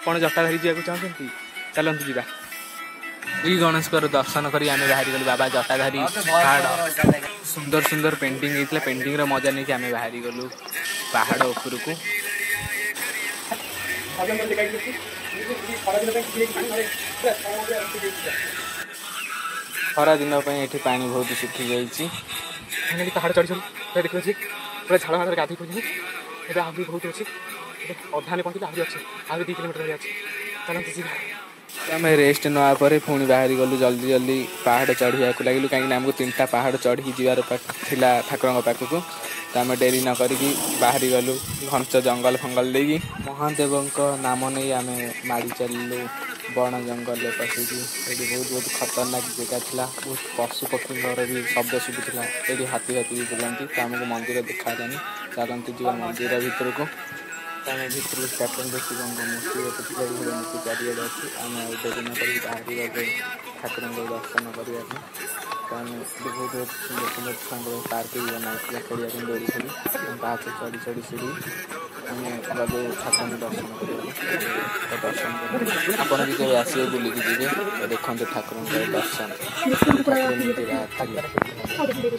कौन जटाधारी जावाक चाहते चलतु जा श्री गणेश दर्शन करी आम बाहरी गलु बाबा जटाधारी पहाड़ सुंदर सुंदर पेंटिंग होता पेंटिंग मजा नहीं आम बाहरी गलु पहाड़ उपर को खरा दिन ये पा बहुत सुखी जाइए पहाड़ चढ़ी चढ़ी देखिए पूरा झाड़ भाड़ गाधे पड़े आगे बहुत अच्छे अधाने पहुँचे आज अच्छे आज 2 किलोमीटर अच्छे चलते आम रेस्ट नापर पुणी बाहरी गलु जल्दी जल्दी पहाड़ चढ़िया लगे कहीं आमको 3टा पहाड़ चढ़ी जीवार था ठाकुर पाखक तो आम डेरी न करी बाहरी गलु घंच जंगल फंगल देगी महादेव नाम नहीं आम माड़ी चलू बण जंगल पशिकी बहुत बहुत खतरनाक जगह था बहुत पशु पक्षी भी शब्द शुभुला ये हाथी हाथी भी बुलाती तो आमको मंदिर देखानी चलती जी मंदिर भितर को आम भितर कैप्टन शिव मूर्ति मूर्ति चारिड़े अच्छी आम दिन कर बाहर ठाकुर दर्शन करने तो आम बहुत बहुत सुंदर सुंदर छुआ पार्क भी बनाई खेलिया दौड़ी खेली पाँच चढ़ी चढ़ी सीढ़ी आम गलु ठाकुर दर्शन कर दर्शन कर आपड़ भी कभी आसवे बुलिकी जी देखते ठाकुर दर्शन ठाकुर